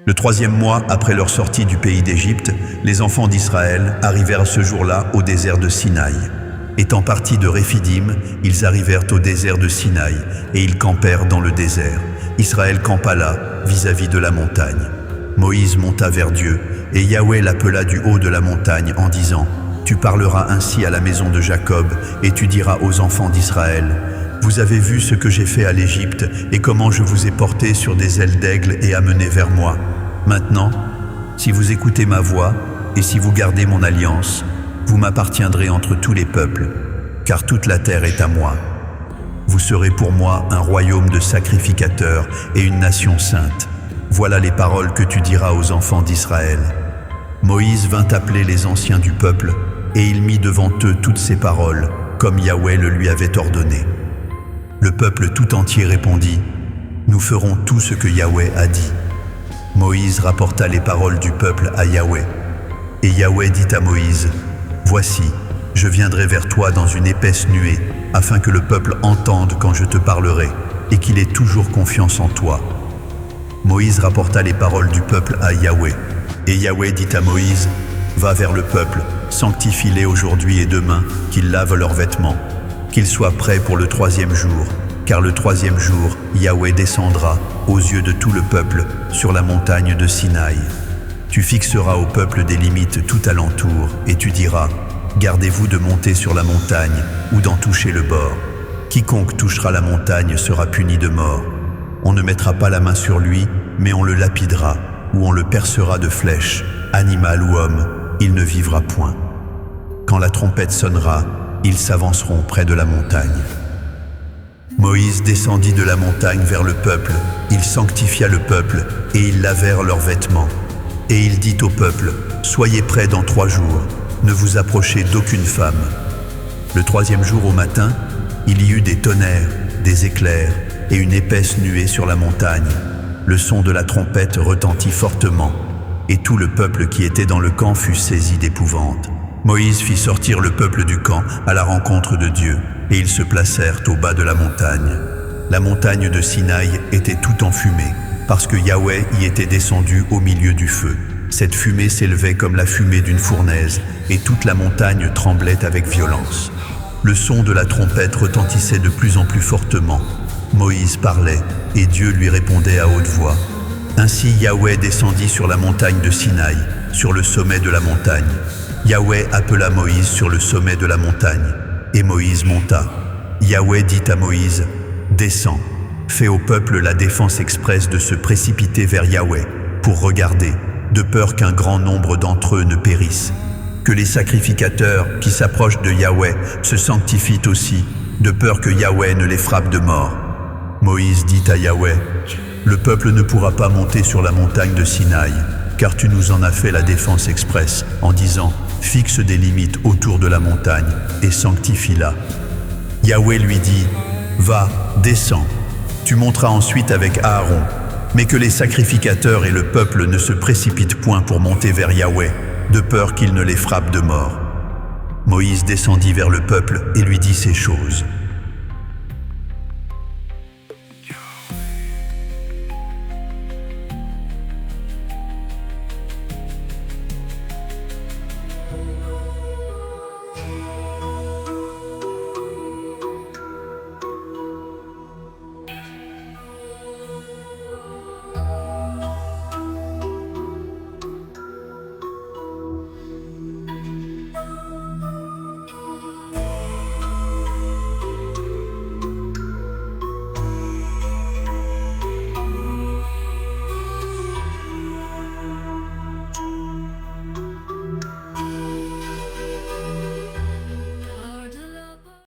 Le 3e mois après leur sortie du pays d'Égypte, les enfants d'Israël arrivèrent ce jour-là au désert de Sinaï. Étant partis de Réphidim, ils arrivèrent au désert de Sinaï et ils campèrent dans le désert. Israël campa là, vis-à-vis de la montagne. Moïse monta vers Dieu et Yahweh l'appela du haut de la montagne en disant : Tu parleras ainsi à la maison de Jacob et tu diras aux enfants d'Israël : Vous avez vu ce que j'ai fait à l'Égypte et comment je vous ai porté sur des ailes d'aigle et amené vers moi. Maintenant, si vous écoutez ma voix et si vous gardez mon alliance, vous m'appartiendrez entre tous les peuples, car toute la terre est à moi. Vous serez pour moi un royaume de sacrificateurs et une nation sainte. Voilà les paroles que tu diras aux enfants d'Israël. Moïse vint appeler les anciens du peuple, et il mit devant eux toutes ces paroles, comme Yahweh le lui avait ordonné. Le peuple tout entier répondit : Nous ferons tout ce que Yahweh a dit. Moïse rapporta les paroles du peuple à Yahweh. Et Yahweh dit à Moïse : Voici, je viendrai vers toi dans une épaisse nuée, afin que le peuple entende quand je te parlerai, et qu'il ait toujours confiance en toi. Moïse rapporta les paroles du peuple à Yahweh. Et Yahweh dit à Moïse : Va vers le peuple, sanctifie-les aujourd'hui et demain, qu'ils lavent leurs vêtements, qu'ils soient prêts pour le 3e jour, car le 3e jour, Yahweh descendra, aux yeux de tout le peuple, sur la montagne de Sinaï. Tu fixeras au peuple des limites tout alentour, et tu diras : Gardez-vous de monter sur la montagne, ou d'en toucher le bord. Quiconque touchera la montagne sera puni de mort. On ne mettra pas la main sur lui, mais on le lapidera, ou on le percera de flèches, animal ou homme, il ne vivra point. Quand la trompette sonnera, ils s'avanceront près de la montagne. Moïse descendit de la montagne vers le peuple, il sanctifia le peuple, et ils lavèrent leurs vêtements. Et il dit au peuple : Soyez prêts dans 3 jours, ne vous approchez d'aucune femme. Le 3e jour au matin, il y eut des tonnerres, des éclairs, et une épaisse nuée sur la montagne. Le son de la trompette retentit fortement, et tout le peuple qui était dans le camp fut saisi d'épouvante. Moïse fit sortir le peuple du camp à la rencontre de Dieu, et ils se placèrent au bas de la montagne. La montagne de Sinaï était tout enfumée, parce que Yahweh y était descendu au milieu du feu. Cette fumée s'élevait comme la fumée d'une fournaise, et toute la montagne tremblait avec violence. Le son de la trompette retentissait de plus en plus fortement. Moïse parlait, et Dieu lui répondait à haute voix. Ainsi Yahweh descendit sur la montagne de Sinaï, sur le sommet de la montagne. Yahweh appela Moïse sur le sommet de la montagne, et Moïse monta. Yahweh dit à Moïse : Descends, fais au peuple la défense expresse de se précipiter vers Yahweh, pour regarder, de peur qu'un grand nombre d'entre eux ne périssent. Que les sacrificateurs qui s'approchent de Yahweh se sanctifient aussi, de peur que Yahweh ne les frappe de mort. Moïse dit à Yahweh : Le peuple ne pourra pas monter sur la montagne de Sinaï, car tu nous en as fait la défense expresse, en disant : Fixe des limites autour de la montagne et sanctifie-la. Yahweh lui dit : Va, descends. Tu monteras ensuite avec Aaron, mais que les sacrificateurs et le peuple ne se précipitent point pour monter vers Yahweh, de peur qu'il ne les frappe de mort. Moïse descendit vers le peuple et lui dit ces choses.